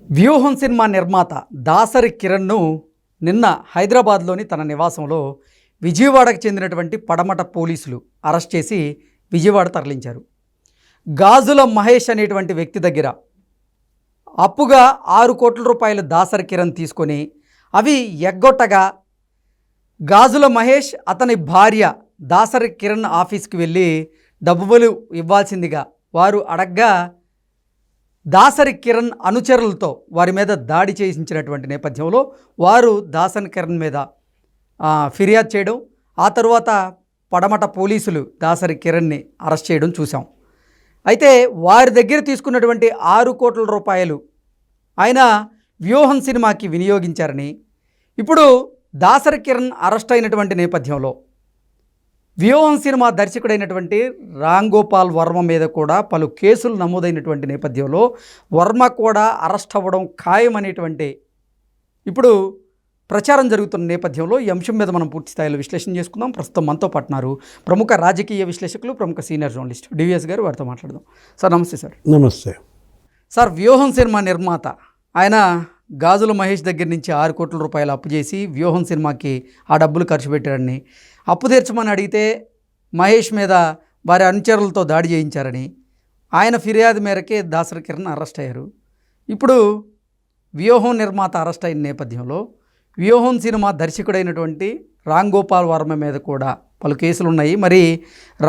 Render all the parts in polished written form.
వ్యూహం సినిమా నిర్మాత దాసరి కిరణ్ను నిన్న హైదరాబాద్లోని తన నివాసంలో విజయవాడకు చెందినటువంటి పడమట పోలీసులు అరెస్ట్ చేసి విజయవాడ తరలించారు. గాజుల మహేష్ అనేటువంటి వ్యక్తి దగ్గర అప్పుగా 6 కోట్ల రూపాయలు దాసరి కిరణ్ తీసుకొని అవి ఎగ్గొట్టగా గాజుల మహేష్ అతని భార్య దాసరి కిరణ్ ఆఫీస్కి వెళ్ళి డబ్బులు ఇవ్వాల్సిందిగా వారు అడగ్గా దాసరి కిరణ్ అనుచరులతో వారి మీద దాడి చేయించినటువంటి నేపథ్యంలో వారు దాసరి కిరణ్ మీద ఫిర్యాదు చేయడం, ఆ తరువాత పడమట పోలీసులు దాసరి కిరణ్ని అరెస్ట్ చేయడం చూసాం. అయితే వారి దగ్గర తీసుకున్నటువంటి 6 కోట్ల రూపాయలు ఆయన వ్యూహం సినిమాకి వినియోగించారని, ఇప్పుడు దాసరి కిరణ్ అరెస్ట్ అయినటువంటి నేపథ్యంలో వ్యూహం సినిమా దర్శకుడైనటువంటి రామ్ గోపాల్ వర్మ మీద కూడా పలు కేసులు నమోదైనటువంటి నేపథ్యంలో వర్మ కూడా అరెస్ట్ అవ్వడం ఖాయమనేటువంటి ఇప్పుడు ప్రచారం జరుగుతున్న నేపథ్యంలో ఈ అంశం మీద మనం పూర్తి స్థాయిలో విశ్లేషణ చేసుకుందాం. ప్రస్తుతం మనతో పాటున్నారు ప్రముఖ రాజకీయ విశ్లేషకులు, ప్రముఖ సీనియర్ జర్నలిస్ట్ డివిఎస్ గారు. వారితో మాట్లాడదాం. సార్ నమస్తే. సార్ నమస్తే. సార్, వ్యూహం సినిమా నిర్మాత ఆయన గాజుల మహేష్ దగ్గర నుంచి 6 కోట్ల రూపాయలు అప్పు చేసి వ్యూహం సినిమాకి ఆ డబ్బులు ఖర్చు పెట్టారని, అప్పు తీర్చమని అడిగితే మహేష్ మీద వారి అనుచరులతో దాడి చేయించారని ఆయన ఫిర్యాదు మేరకే దాసరి కిరణ్ అరెస్ట్ అయ్యారు. ఇప్పుడు వ్యూహం నిర్మాత అరెస్ట్ అయిన నేపథ్యంలో వ్యూహం సినిమా దర్శకుడైనటువంటి రామ్ గోపాల్ వర్మ మీద కూడా పలు కేసులు ఉన్నాయి. మరి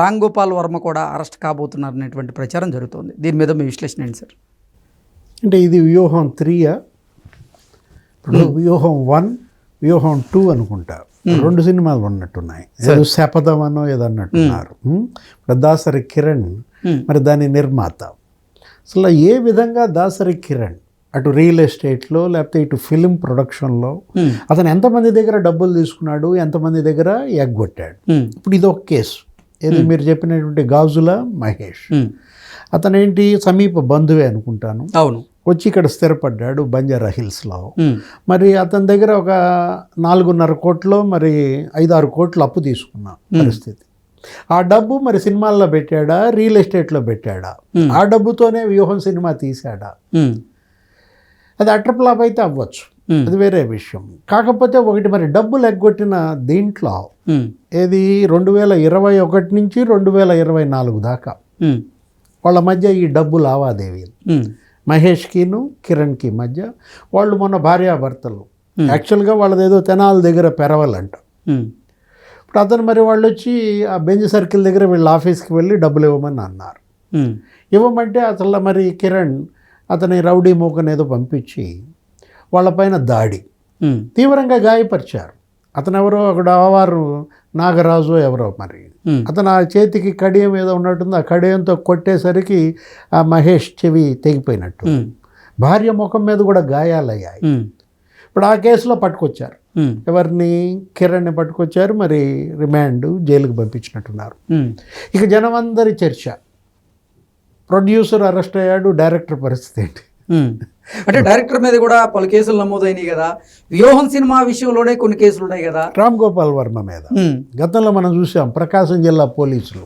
రామ్ గోపాల్ వర్మ కూడా అరెస్ట్ కాబోతున్నారనేటువంటి ప్రచారం జరుగుతోంది. దీని మీద మీ విశ్లేషణ ఏంటి సార్? అంటే ఇది వ్యూహం 3 ఇప్పుడు వ్యూహం 1, వ్యూహం 2 అనుకుంటా, 2 సినిమాలు ఉన్నట్టున్నాయి. ఏదో శపథం అనో ఏదో అన్నట్టున్నారు. ఇప్పుడు దాసరి కిరణ్ మరి దాని నిర్మాత. అసలు ఏ విధంగా దాసరి కిరణ్ అటు రియల్ ఎస్టేట్లో లేకపోతే ఇటు ఫిలిం ప్రొడక్షన్లో అతను ఎంతమంది దగ్గర డబ్బులు తీసుకున్నాడు, ఎంతమంది దగ్గర ఎగ్గొట్టాడు. ఇప్పుడు ఇది ఒక కేసు. ఏది మీరు చెప్పినటువంటి గాజుల మహేష్, అతను ఏంటి సమీప బంధువే అనుకుంటాను. అవును, వచ్చి ఇక్కడ స్థిరపడ్డాడు బంజారా హిల్స్లో. మరి అతని దగ్గర ఒక 4.5 కోట్లు మరి 5-6 కోట్లు అప్పు తీసుకున్న పరిస్థితి. ఆ డబ్బు మరి సినిమాల్లో పెట్టాడా, రియల్ ఎస్టేట్లో పెట్టాడా, ఆ డబ్బుతోనే వ్యూహం సినిమా తీశాడా, అది అట్రప్లాప్ అయితే అవ్వచ్చు, అది వేరే విషయం. కాకపోతే ఒకటి మరి డబ్బులు ఎగ్గొట్టిన దీంట్లో ఏది 2021 నుంచి 2024 దాకా వాళ్ళ మధ్య ఈ డబ్బు లావాదేవీలు మహేష్కిను కిరణ్కి మధ్య, వాళ్ళు మొన్న భార్యాభర్తలు. యాక్చువల్గా వాళ్ళది ఏదో తెనాల దగ్గర పెరవలంట. ఇప్పుడు అతను మరి వాళ్ళు వచ్చి ఆ బెంజ్ సర్కిల్ దగ్గర వీళ్ళ ఆఫీస్కి వెళ్ళి డబ్బులు ఇవ్వమని అన్నారు. ఇవ్వమంటే అసలు మరి కిరణ్ అతని రౌడీ మూకను ఏదో పంపించి వాళ్ళపైన దాడి తీవ్రంగా గాయపరిచారు. అతను ఎవరో అక్కడ వారు నాగరాజు ఎవరో మరి, అతను ఆ చేతికి కడియం ఏదో ఉన్నట్టుంది, ఆ కడియంతో కొట్టేసరికి ఆ మహేష్ చెవి తెగిపోయినట్టు, భార్య ముఖం మీద కూడా గాయాలయ్యాయి. ఇప్పుడు ఆ కేసులో పట్టుకొచ్చారు. ఎవరిని? కిరణ్ని పట్టుకొచ్చారు. మరి రిమాండ్ జైలుకి పంపించినట్టున్నారు. ఇక జనం అందరి చర్చ, ప్రొడ్యూసర్ అరెస్ట్ అయ్యాడు, డైరెక్టర్ పరిస్థితి ఏంటి? అంటే డైరెక్టర్ మీద కూడా పలు కేసులు నమోదైనాయి కదా. వ్యూహం సినిమా విషయంలోనే కొన్ని కేసులు ఉన్నాయి కదా. రామ్ గోపాల్ వర్మ మీద గతంలో మనం చూసాం. ప్రకాశం జిల్లా పోలీసులు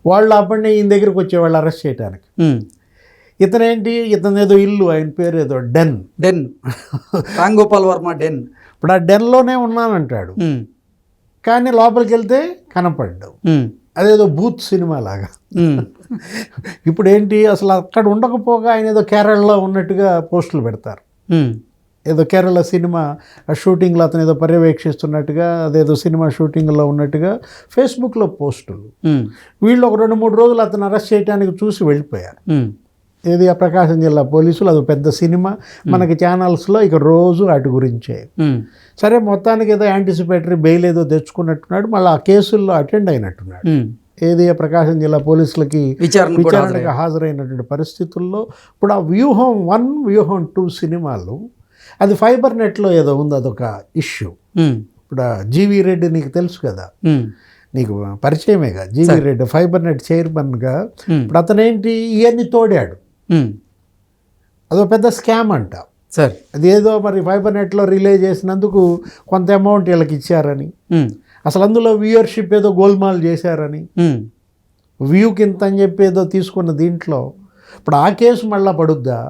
వాళ్ళు అప్పటిని ఈయన దగ్గరికి వచ్చేవాళ్ళు అరెస్ట్ చేయడానికి. ఇతనేంటి, ఇతను ఏదో ఇల్లు, ఆయన పేరు ఏదో డెన్ రామ్ గోపాల్ వర్మ డెన్. ఇప్పుడు ఆ డెన్లోనే ఉన్నానంటాడు, కానీ లోపలికి వెళ్తే కనపడ్డావు. అదేదో బూత్ సినిమా లాగా. ఇప్పుడు ఏంటి, అసలు అక్కడ ఉండకపోగా ఆయన ఏదో కేరళలో ఉన్నట్టుగా పోస్టులు పెడతారు. ఏదో కేరళ సినిమా షూటింగ్లో అతను ఏదో పర్యవేక్షిస్తున్నట్టుగా, అదేదో సినిమా షూటింగ్లో ఉన్నట్టుగా ఫేస్బుక్లో పోస్టులు. వీళ్ళు ఒక 2-3 రోజులు అతను అరెస్ట్ చేయడానికి చూసి వెళ్ళిపోయారు. ఏది ఆ ప్రకాశం జిల్లా పోలీసులు, అది పెద్ద సినిమా, మనకి ఛానల్స్లో ఇక రోజు వాటి గురించే. సరే, మొత్తానికి ఏదో యాంటిసిపేటరీ బెయిల్ ఏదో తెచ్చుకున్నట్టున్నాడు, మళ్ళీ ఆ కేసుల్లో అటెండ్ అయినట్టున్నాడు. ఏది ఆ ప్రకాశం జిల్లా పోలీసులకి విచారణకు హాజరైనటువంటి పరిస్థితుల్లో ఇప్పుడు ఆ వ్యూహం 1, వ్యూహం 2 సినిమాలు, అది ఫైబర్ నెట్లో ఏదో ఉంది, అదొక ఇష్యూ. ఇప్పుడు జీవి రెడ్డి నీకు తెలుసు కదా, నీకు పరిచయమేగా జీవి రెడ్డి, ఫైబర్ నెట్ చైర్మన్గా. ఇప్పుడు అతనేంటి ఇవన్నీ తోడాడు. అదో పెద్ద స్కామ్ అంట సార్. అది ఏదో మరి ఫైబర్ నెట్లో రిలే చేసినందుకు కొంత అమౌంట్ వీళ్ళకి ఇచ్చారని, అసలు అందులో వ్యూయర్షిప్ ఏదో గోల్మాల్ చేశారని, వ్యూకి ఇంత అని చెప్పి ఏదో తీసుకున్న దీంట్లో ఇప్పుడు ఆ కేసు మళ్ళా పడుద్దా?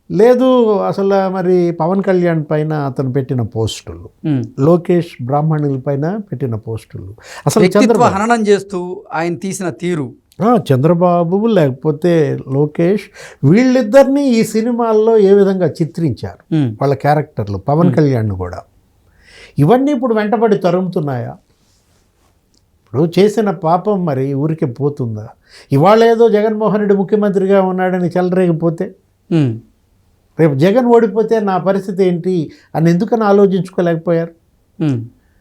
లేదు అసలు మరి పవన్ కళ్యాణ్ పైన అతను పెట్టిన పోస్టులు, లోకేష్ బ్రాహ్మణుల పైన పెట్టిన పోస్టులు, అసలు వ్యక్తిత్వ హననం చేస్తూ ఆయన తీసిన తీరు, చంద్రబాబు లేకపోతే లోకేష్ వీళ్ళిద్దరినీ ఈ సినిమాల్లో ఏ విధంగా చిత్రించారు, వాళ్ళ క్యారెక్టర్లు, పవన్ కళ్యాణ్ కూడా, ఇవన్నీ ఇప్పుడు వెంటబడి తరుముతున్నాయా? ఇప్పుడు చేసిన పాపం మరి ఊరికే పోతుందా? ఇవాళ ఏదో జగన్మోహన్ రెడ్డి ముఖ్యమంత్రిగా ఉన్నాడని చెలరేగిపోతే రేపు జగన్ ఓడిపోతే నా పరిస్థితి ఏంటి అని ఎందుకని ఆలోచించుకోలేకపోయారు?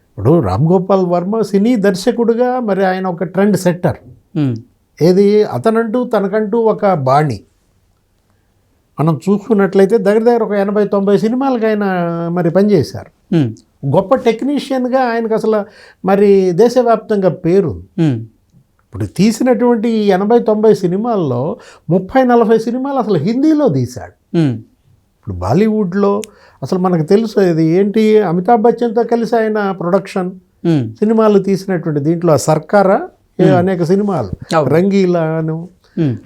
ఇప్పుడు రామ్ గోపాల్ వర్మ సినీ దర్శకుడుగా మరి ఆయన ఒక ట్రెండ్ సెట్టర్. ఏది అతనంటూ తనకంటూ ఒక బాణి. మనం చూసుకున్నట్లయితే దగ్గర దగ్గర ఒక 80-90 సినిమాలకు ఆయన మరి పనిచేశారు. గొప్ప టెక్నీషియన్గా ఆయనకు అసలు మరి దేశవ్యాప్తంగా పేరు. ఇప్పుడు తీసినటువంటి 80-90 సినిమాల్లో 30-40 సినిమాలు అసలు హిందీలో తీశాడు. ఇప్పుడు బాలీవుడ్లో అసలు మనకు తెలుసు ఇది ఏంటి, అమితాబ్ బచ్చన్తో కలిసి ఆయన ప్రొడక్షన్ సినిమాలు తీసినటువంటి దీంట్లో సర్కారా అనేక సినిమాలు, రంగీలాను,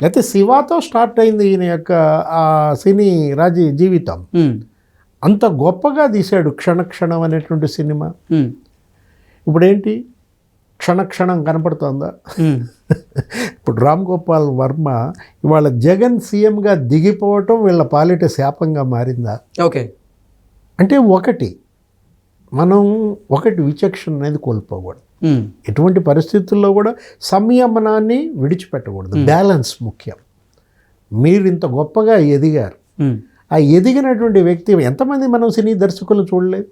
లేకపోతే శివాతో స్టార్ట్ అయింది ఈయన యొక్క ఆ సినీ జీవితం. అంత గొప్పగా తీశాడు క్షణక్షణం అనేటువంటి సినిమా. ఇప్పుడేంటి క్షణక్షణం కనపడుతోందా? ఇప్పుడు రామ్ గోపాల్ వర్మ ఇవాళ జగన్ సీఎంగా దిగిపోవటం వీళ్ళ పాలిట శాపంగా మారిందా? ఓకే, అంటే మనం విచక్షణ అనేది కోల్పోకూడదు. ఎటువంటి పరిస్థితుల్లో కూడా సంయమనాన్ని విడిచిపెట్టకూడదు. బ్యాలెన్స్ ముఖ్యం. మీరు ఇంత గొప్పగా ఎదిగారు. ఆ ఎదిగినటువంటి వ్యక్తి ఎంతమంది మనం సినీ దర్శకులు చూడలేదు.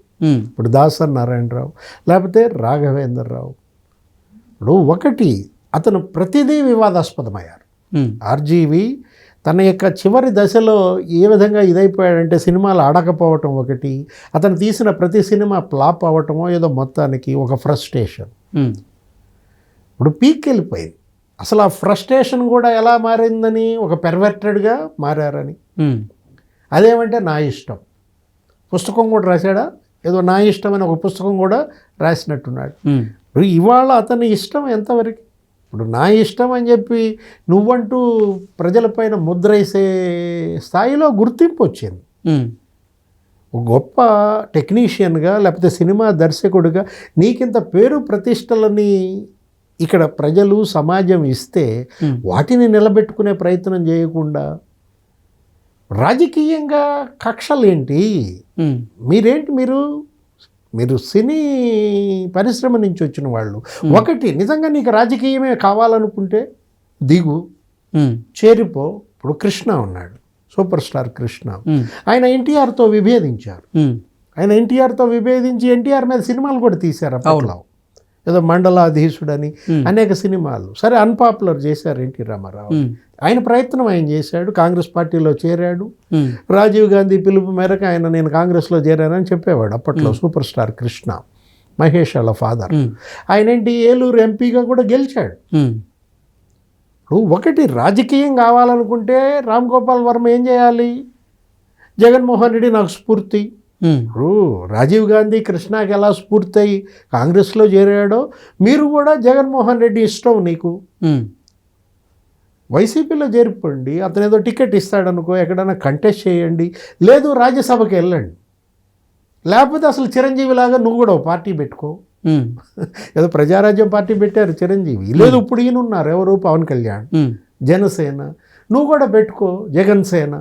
ఇప్పుడు దాసరి నారాయణరావు లేకపోతే రాఘవేంద్రరావు. ఇప్పుడు అతను ప్రతిదీ వివాదాస్పదమయ్యారు. ఆర్జీవి తన యొక్క చివరి దశలో ఏ విధంగా ఇదైపోయాడంటే సినిమాలు ఆడకపోవటం ఒకటి, అతను తీసిన ప్రతి సినిమా ఫ్లాప్ అవ్వటమో ఏదో మొత్తానికి ఒక ఫ్రస్ట్రేషన్. ఇప్పుడు పీక్ వెళ్ళిపోయింది. అసలు ఆ ఫ్రస్ట్రేషన్ కూడా ఎలా మారిందని ఒక పెర్వర్టెడ్గా మారారని. అదేమంటే నా ఇష్టం. పుస్తకం కూడా రాశాడా, ఏదో నా ఇష్టం అని ఒక పుస్తకం కూడా రాసినట్టున్నాడు. ఇప్పుడు ఇవాళ అతని ఇష్టం ఎంతవరకు? ఇప్పుడు నా ఇష్టం అని చెప్పి నువ్వంటూ ప్రజలపైన ముద్ర వేసే స్థాయిలో గుర్తింపు వచ్చింది. ఒక గొప్ప టెక్నీషియన్గా లేకపోతే సినిమా దర్శకుడిగా నీకింత పేరు ప్రతిష్టలని ఇక్కడ ప్రజలు సమాజం ఇస్తే వాటిని నిలబెట్టుకునే ప్రయత్నం చేయకుండా రాజకీయంగా కక్షలేంటి? మీరు సినీ పరిశ్రమ నుంచి వచ్చిన వాళ్ళు నిజంగా నీకు రాజకీయమే కావాలనుకుంటే దిగు, చేరిపో. ఇప్పుడు కృష్ణ ఉన్నాడు, సూపర్ స్టార్ కృష్ణ. ఆయన ఎన్టీఆర్తో విభేదించారు. ఆయన ఎన్టీఆర్తో విభేదించి ఎన్టీఆర్ మీద సినిమాలు కూడా తీశారు అప్పట్లో. ఏదో మండలాధీశుడని అనేక సినిమాలు. సరే, అన్పాపులర్ చేశారు ఎన్టీ రామారావు. ఆయన ప్రయత్నం ఆయన చేశాడు, కాంగ్రెస్ పార్టీలో చేరాడు. రాజీవ్ గాంధీ పిలుపు మేరకు నేను కాంగ్రెస్లో చేరానని చెప్పేవాడు అప్పట్లో సూపర్ స్టార్ కృష్ణ, మహేష్ వాళ్ళ ఫాదర్. ఆయన ఏలూరు ఎంపీగా కూడా గెలిచాడు. ఇప్పుడు రాజకీయం కావాలనుకుంటే రామ్ గోపాల్ వర్మ ఏం చేయాలి? జగన్మోహన్ రెడ్డి నాకు స్ఫూర్తి. ఇప్పుడు రాజీవ్ గాంధీ కృష్ణకి ఎలా స్ఫూర్తి అయ్యి కాంగ్రెస్లో చేరాడో మీరు కూడా జగన్మోహన్ రెడ్డి ఇష్టం నీకు, వైసీపీలో చేరిపోండి. అతను ఏదో టికెట్ ఇస్తాడనుకో, ఎక్కడైనా కంటెస్ట్ చేయండి, లేదు రాజ్యసభకి వెళ్ళండి, లేకపోతే అసలు చిరంజీవి లాగా నువ్వు కూడా పార్టీ పెట్టుకో. ఏదో ప్రజారాజ్యం పార్టీ పెట్టారు చిరంజీవి, లేదు ఇప్పుడు ఈయన ఉన్నారు ఎవరు, పవన్ కళ్యాణ్, జనసేన. నువ్వు కూడా పెట్టుకో జగన్ సేన.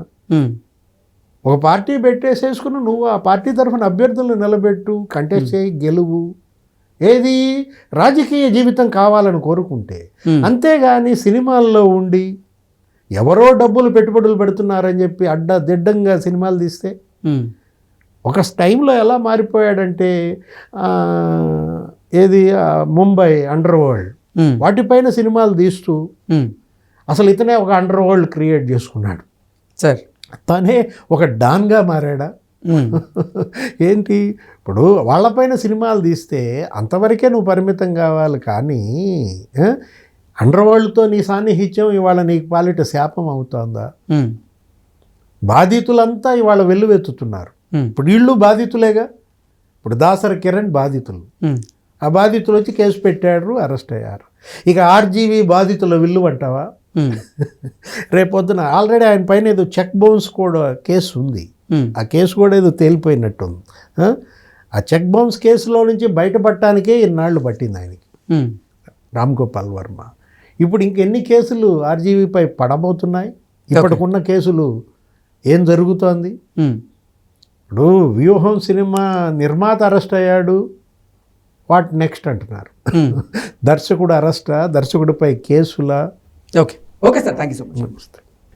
ఒక పార్టీ పెట్టేసేసుకుని నువ్వు ఆ పార్టీ తరఫున అభ్యర్థులను నిలబెట్టు, కంటెస్ట్ చేయి, గెలువు. ఏది రాజకీయ జీవితం కావాలని కోరుకుంటే. అంతేగాని సినిమాల్లో ఉండి ఎవరో డబ్బులు పెట్టుబడులు పెడుతున్నారని చెప్పి దిడ్డంగా సినిమాలు తీస్తే ఒక టైంలో ఎలా మారిపోయాడంటే ముంబై అండర్ వరల్డ్ వాటిపైన సినిమాలు తీస్తూ అసలు ఇతనే ఒక అండర్ వరల్డ్ క్రియేట్ చేసుకున్నాడు. సార్ తనే ఒక డాన్గా మారాడా? ఏంటి ఇప్పుడు వాళ్ళపైన సినిమాలు తీస్తే అంతవరకే నువ్వు పరిమితం కావాలి, కానీ అండర్ వరల్డ్తో నీ సాన్నిహిత్యం ఇవాళ నీకు పాలిట శాపం అవుతుందా? బాధితులంతా ఇవాళ వెల్లువెత్తుతున్నారు. ఇప్పుడు వీళ్ళు బాధితులేగా. ఇప్పుడు దాసరి కిరణ్ బాధితులు, ఆ బాధితులు వచ్చి కేసు పెట్టారు, అరెస్ట్ అయ్యారు. ఇక ఆర్జీవి బాధితుల విల్లు అంటావా? రేపొద్దున ఆల్రెడీ ఆయన పైన ఏదో చెక్ బౌన్స్ కూడా కేసు ఉంది. ఆ కేసు కూడా ఏదో తేలిపోయినట్టుంది. ఆ చెక్ బౌన్స్ కేసులో నుంచి బయటపడటానికే ఇన్నాళ్ళు పట్టింది ఆయనకి, రామ్ గోపాల్ వర్మ. ఇప్పుడు ఇంకెన్ని కేసులు ఆర్జీవీపై పడబోతున్నాయి? ఇప్పటికున్న కేసులు ఏం జరుగుతోంది? ఇప్పుడు వ్యూహం సినిమా నిర్మాత అరెస్ట్ అయ్యాడు, వాట్ నెక్స్ట్ అంటున్నారు. దర్శకుడు అరెస్టా, దర్శకుడిపై కేసులా? Okay sir, thank you so much. నమస్తే.